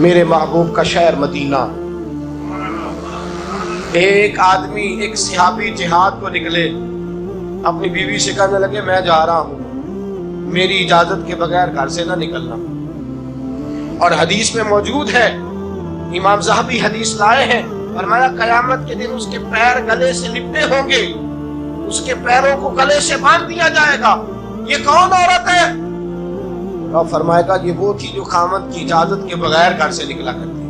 میرے محبوب کا شہر مدینہ. ایک آدمی، ایک صحابی جہاد کو نکلے، اپنی بیوی سے کہنے لگے میں جا رہا ہوں، میری اجازت کے بغیر گھر سے نہ نکلنا. اور حدیث میں موجود ہے، امام ذہبی حدیث لائے ہیں، فرمایا قیامت کے دن اس کے پیر گلے سے لپٹے ہوں گے، اس کے پیروں کو گلے سے باندھ دیا جائے گا. یہ کون عورت ہے؟ اور فرمائے گا یہ وہ تھی جو خامد کی اجازت کے بغیر گھر سے نکلا کرتی،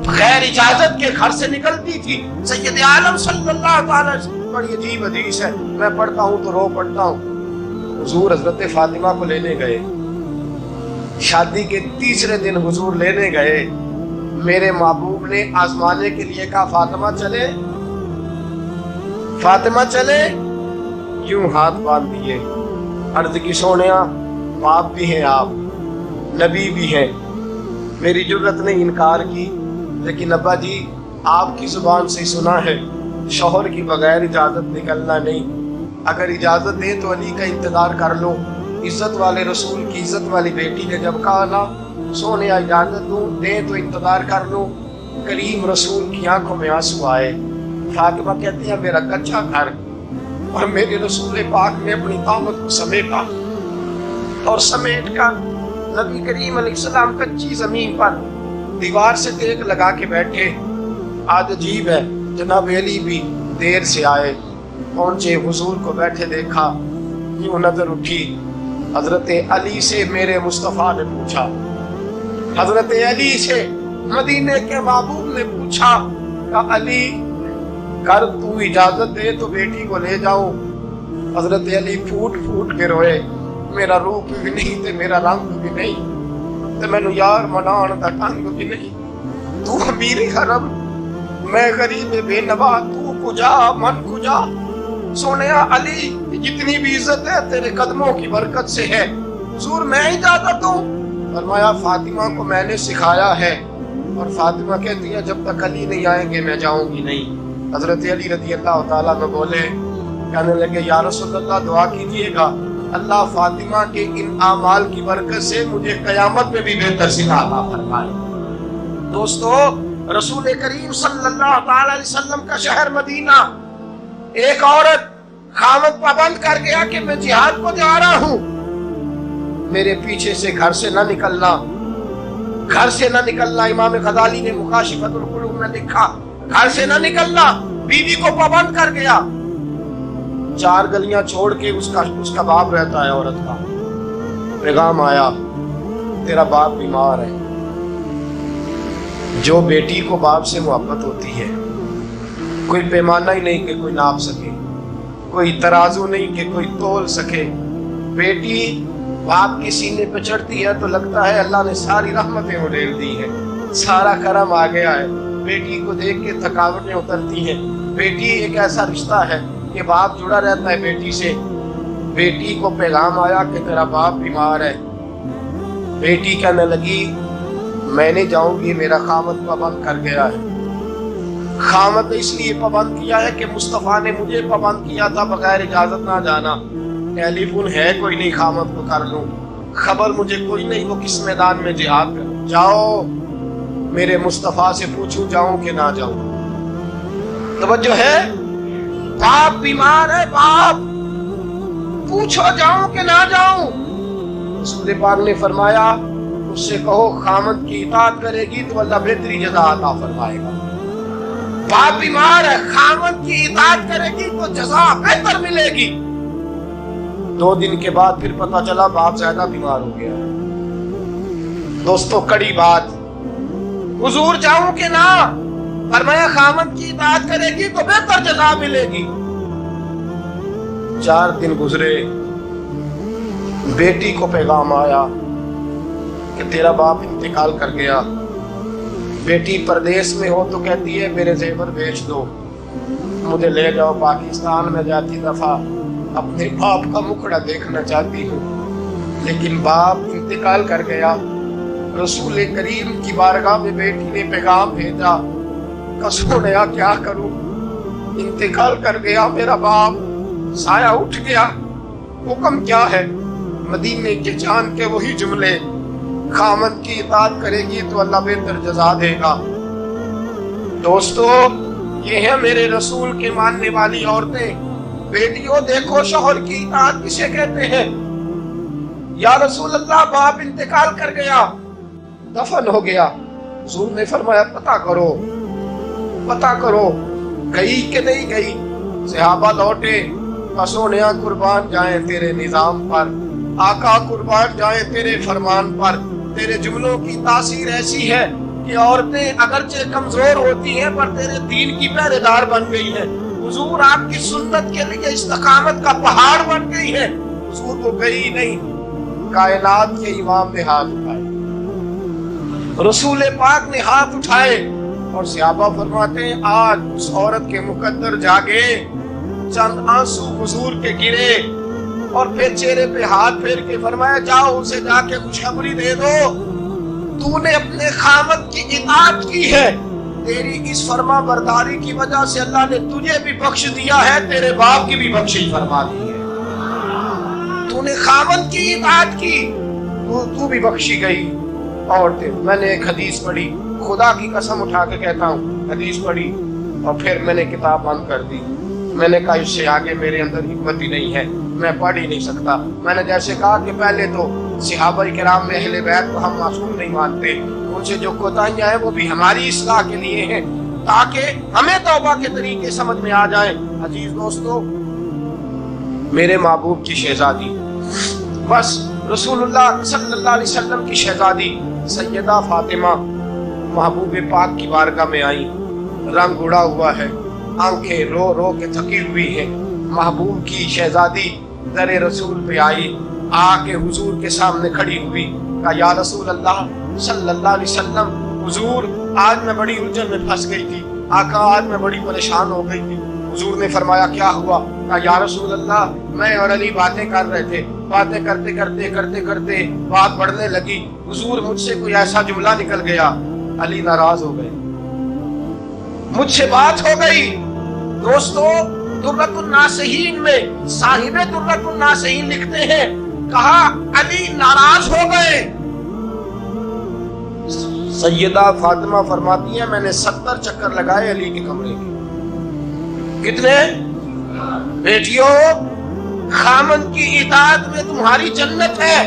بغیر اجازت کے گھر سے نکلتی تھی. سید عالم صلی اللہ تعالی وسلم، بڑی عجیب حدیث ہے، میں پڑھتا ہوں تو رو پڑھتا ہوں. حضور حضرت فاطمہ کو لینے گئے، شادی کے تیسرے دن حضور لینے گئے. میرے محبوب نے آزمانے کے لیے کہا فاطمہ چلے، فاطمہ چلے. یوں ہاتھ باندھ دیے، عرض کی سونیا باپ بھی ہیں آپ، نبی بھی ہیں. میری جرت نے انکار کی، لیکن ابا جی آپ کی زبان سے سنا ہے شوہر کی بغیر اجازت نکلنا نہیں. اگر اجازت دے تو علی کا انتظار کر لو. عزت والے رسول کی عزت والی بیٹی نے جب کہا نا سونیا اجازت دوں دے تو انتظار کر لو، کریم رسول کی آنکھوں میں آنسو آئے. فاطمہ کہتی ہے میرا کچا گھر اور میرے رسول پاک نے اپنی طاقت کو سمیٹا اور سمیٹ کر نبی کریم علیہ السلام کچی زمین پر دیوار سے دیگ لگا کے بیٹھے. آج عجیب ہے، جناب علی بھی دیر سے آئے، پہنچے، حضور کو بیٹھے دیکھا، یوں نظر اٹھی. حضرت علی سے میرے مصطفیٰ نے پوچھا، حضرت علی سے مدینے کے محبوب نے پوچھا کہ علی کر تو اجازت دے تو بیٹی کو لے جاؤں. حضرت علی پھوٹ پھوٹ کے روئے، میرا روپ بھی نہیں تے میرا رنگ بھی نہیں تے مینوں یار منان دا ٹنگ بھی نہیں. تو امیر حرم، میں غریب بے نوا، تو کجا من کجا. سونیا علی جتنی بھی عزت ہے تیرے قدموں کی برکت سے ہے. حضور میں اجازت دوں؟ فرمایا فاطمہ کو میں نے سکھایا ہے. اور فاطمہ کہتی ہے جب تک علی نہیں آئیں گے میں جاؤں گی نہیں. حضرت علی رضی اللہ تعالیٰ عنہ بولے، کہنے لگے یا رسول اللہ دعا کیجئے گا اللہ فاطمہ کے ان اعمال کی برکت سے مجھے قیامت میں بھی بہتر صلہ عطا فرمائے. دوستو، رسول کریم صلی اللہ تعالی علیہ وسلم کا شہر مدینہ، ایک عورت خامد پابند کر گیا کہ میں جہاد کو جا رہا ہوں، میرے پیچھے سے گھر سے نہ نکلنا، گھر سے نہ نکلنا. امام غزالی نے مکاشفۃ القلوب میں لکھا گھر سے نہ نکلنا. بیوی کو پابند کر گیا. 4 گلیاں چھوڑ کے اس کا باپ رہتا ہے عورت کا. پیغام آیا تیرا باپ بیمار ہے. جو بیٹی کو باپ سے محبت ہوتی ہے کوئی پیمانہ ہی نہیں کہ کوئی ناپ سکے، کوئی ترازو نہیں کہ کوئی تول سکے. بیٹی باپ کے سینے پہ چڑھتی ہے تو لگتا ہے اللہ نے ساری رحمتیں اڈیل دی ہیں، سارا کرم آ گیا ہے. بیٹی کو دیکھ کے تھکاوٹیں اترتی ہیں. بیٹی ایک ایسا رشتہ ہے کہ باپ جڑا رہتا ہے بیٹی سے. بیٹی کو پیغام آیا کہ تیرا باپ بیمار ہے. بیٹی کہنے لگی میں نہیں جاؤں گی، میرا خامد پابند کر گیا ہے. خامد اس لیے پابند کیا ہے کہ مصطفیٰ نے مجھے پابند کیا تھا بغیر اجازت نہ جانا. ٹیلی فون ہے کوئی نہیں خامد کو کر لوں، خبر مجھے کوئی نہیں وہ کس میدان میں جہاد کر. جاؤ میرے مصطفیٰ سے پوچھوں جاؤں کہ نہ جاؤں. توجہ ہے، باپ بیمار ہے، باپ پوچھو جاؤں کہ نہ جاؤں. رسول پاک نے فرمایا اس سے کہو خامد کی اطاعت کرے گی تو اللہ بہتری جزا عطا فرمائے گا. باپ بیمار ہے، خامد کی اطاعت کرے گی تو جزا بہتر ملے گی. 2 دن کے بعد پھر پتا چلا باپ زیادہ بیمار ہو گیا. دوستو کڑی بات، حضور جاؤں کہ نہ؟ فرمایا خامد کی اطاعت کرے گی تو بہتر جزا ملے گی. 4 دن گزرے، بیٹی کو پیغام آیا کہ تیرا باپ انتقال کر گیا. بیٹی پردیس میں ہو تو کہتی ہے میرے زیور بیچ دو، مجھے لے جاؤ پاکستان میں. جاتی دفعہ اپنے باپ کا مکھڑا دیکھنا چاہتی ہوں، لیکن باپ انتقال کر گیا. رسول کریم کی بارگاہ میں بیٹی نے پیغام بھیجا کہ سونیا کیا کروں، انتقال کر گیا میرا باپ، سایہ اٹھ گیا، حکم کیا ہے؟ مدینے کے جان کے وہی جملے خامن کی اطاعت کرے گی تو اللہ بہتر جزا دے گا۔ دوستو، یہ ہے میرے رسول کے ماننے والی عورتیں۔ بیٹیوں دیکھو شوہر کی اطاعت کسے کہتے ہیں۔ یا رسول اللہ باپ انتقال کر گیا، دفن ہو گیا، حضور نے فرمایا پتہ کرو گئی کہ نہیں گئی۔ صحابہ لوٹے، سونیا قربان جائیں تیرے نظام پر، آقا قربان جائیں تیرے فرمان پر۔ تیرے جملوں کی تاثیر ایسی ہے کہ عورتیں اگرچہ کمزور ہوتی ہیں پر تیرے دین کی پہرے دار بن گئی ہیں۔ حضور آپ کی سنت کے لیے استقامت کا پہاڑ بن گئی ہے۔ حضور وہ گئی نہیں، کائنات کے امام نے ہاتھ اٹھائے، رسول پاک نے ہاتھ اٹھائے، اور صحابہ فرماتے ہیں آج اس عورت کے مقدر جاگے، چند آنسو حضور کے گرے، اور پھر چہرے پہ ہاتھ پھیر کے فرمایا جاؤ اسے جا کے خوشخبری دے دو، تو نے اپنے خامد کی اطاعت کی ہے، تیری اس فرما برداری کی وجہ سے اللہ نے تجھے بھی بخش دیا ہے، تیرے باپ کی بھی بخشش فرما دی ہے۔ تو نے خامد کی اطاعت کی، تو بھی بخشی گئی۔ اور میں نے ایک حدیث پڑھی، خدا کی قسم اٹھا کے کہتا ہوں، حدیث پڑھی اور پھر میں نے کتاب بند کر دی۔ میں نے کہا اس سے آگے میرے اندر حکمت ہی نہیں ہے، میں پڑھ ہی نہیں سکتا۔ میں نے جیسے کہا کہ پہلے تو صحابہ کرام میں اہل بیت کو ہم معصوم نہیں مانتے، ان سے جو کوتاہیاں ہیں وہ بھی ہماری اصلاح کے لیے ہیں تاکہ ہمیں توبہ کے طریقے سمجھ میں آ جائیں۔ عزیز دوستو، میرے محبوب کی شہزادی، بس رسول اللہ صلی اللہ علیہ وسلم کی شہزادی سیدہ فاطمہ محبوب پاک کی بارگاہ میں آئی، رنگ اڑا ہوا ہے، آنکھیں رو رو کے تھکی ہوئی ہیں۔ محبوب کی شہزادی در رسول پہ آئی، آ کے حضور کے سامنے کھڑی ہوئی، کہا یا رسول اللہ صلی اللہ علیہ وسلم، حضور آج میں بڑی الجھن میں پھنس گئی تھی، آقا آج میں بڑی پریشان ہو گئی تھی۔ حضور نے فرمایا کیا ہوا؟ کہا یا رسول اللہ میں اور علی باتیں کر رہے تھے، باتیں کرتے کرتے بات بڑھنے لگی، حضور مجھ سے کوئی ایسا جملہ نکل گیا، علی ناراض ہو گئے، مجھ سے بات ہو گئی۔ دوستو، درۃ الناصحین میں صاحب درۃ الناصحین لکھتے ہیں، کہا علی ناراض ہو گئے۔ سیدہ فاطمہ فرماتی ہیں میں نے 70 چکر لگائے علی کے کمرے کے۔ کتنے؟ بیٹیوں، خامن کی اطاعت میں تمہاری جنت ہے،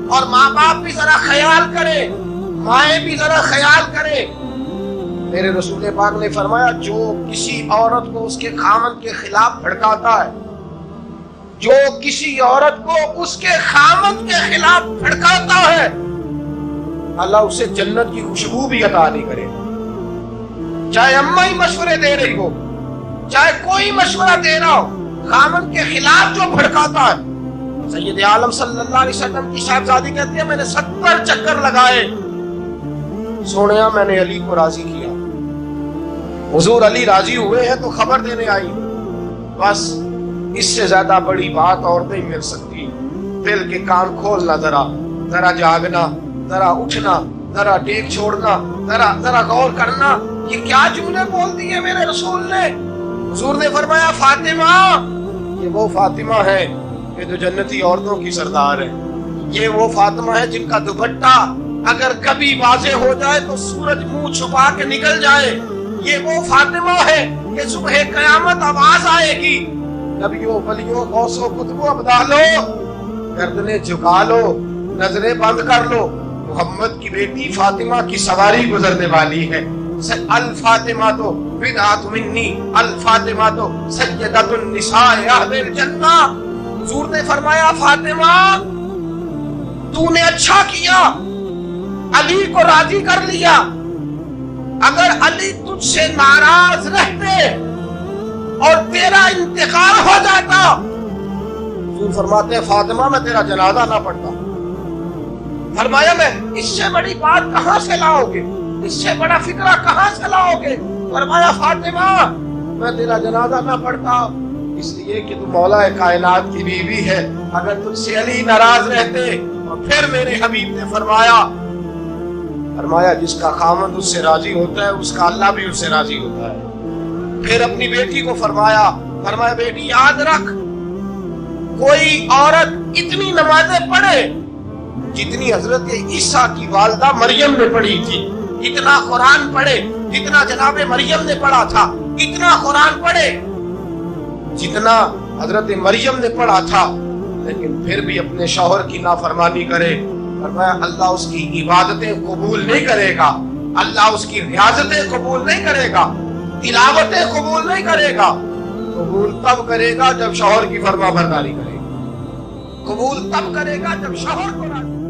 اور ماں باپ بھی ذرا خیال کریں، مائیں بھی ذرا خیال کریں۔ میرے رسول پاک نے فرمایا جو کسی عورت کو اس کے خامن کے خلاف بھڑکاتا ہے، جو کسی عورت کو اس کے خامن کے خلاف بھڑکاتا ہے، اللہ اسے جنت کی خوشبو بھی عطا نہیں کرے، چاہے اماں ہی مشورے دے رہی ہو، چاہے کوئی مشورہ دے رہا ہو، خامن کے خلاف جو بھڑکاتا ہے۔ سید عالم صلی اللہ علیہ وسلم کی صاحبزادی کہتی ہے میں نے 70 چکر لگائے، سونیا میں نے علی کو راضی کیا۔ حضور علی راضی ہوئے ہیں تو خبر دینے آئی، بس اس سے زیادہ بڑی بات اور نہیں مل سکتی۔ دل کے کان کھولنا، ذرا جاگنا، ذرا اٹھنا، ذرا ٹیک چھوڑنا، ذرا غور کرنا، یہ کیا جملے بول دیے میرے رسول نے۔ حضور نے فرمایا فاطمہ، یہ وہ فاطمہ ہے کہ جو جنتی عورتوں کی سردار ہے، یہ وہ فاطمہ ہے جن کا دوپٹہ اگر کبھی واضح ہو جائے تو سورج منہ چھپا کے نکل جائے، یہ وہ فاطمہ ہے کہ صبح قیامت آواز آئے گی نبیوں ولیوں غوثوں کتبوں ابدالوں، گردنیں جھکا لو، نظریں بند کر لو، محمد کی بیٹی فاطمہ کی سواری گزرنے والی ہے۔ الفاطمہ تو بدعت منی، الفاطمہ تو سیدۃ النساء اہل الجنہ۔ حضور نے فرمایا فاطمہ تو نے اچھا کیا، علی کو راضی کر لیا، اگر علی تجھ سے ناراض رہتے اور تیرا انتقال ہو جاتا، حضور فرماتے ہیں فاطمہ میں تیرا جنازہ نہ پڑھتا۔ فرمایا میں اس سے بڑی بات کہاں سے لاؤ گے، اس سے بڑا فکرہ کہاں سے لاؤ گے؟ فرمایا فاطمہ میں تیرا جنازہ نہ پڑھتا اس لیے کہ تو مولا کائنات کی بیوی ہے، اگر تجھ سے علی ناراض رہتے۔ اور پھر میرے حبیب نے فرمایا جس کا خامد اس سے راضی ہوتا ہے اس کا اللہ بھی اس سے راضی ہوتا ہے۔ پھر اپنی بیٹی کو فرمایا بیٹی یاد رکھ، کوئی عورت اتنی نمازیں پڑھے جتنی حضرت عیسیٰ کی والدہ مریم نے پڑھی تھی، اتنا قرآن پڑھے جتنا جناب مریم نے پڑھا تھا، اتنا قرآن پڑھے جتنا حضرت مریم نے پڑھا تھا، لیکن پھر بھی اپنے شوہر کی نافرمانی کرے، فرمایا اللہ اس کی عبادتیں قبول نہیں کرے گا، اللہ اس کی ریاضتیں قبول نہیں کرے گا، تلاوتیں قبول نہیں کرے گا۔ قبول تب کرے گا جب شوہر کی فرما برداری کرے گا، قبول تب کرے گا جب شوہر کو راضی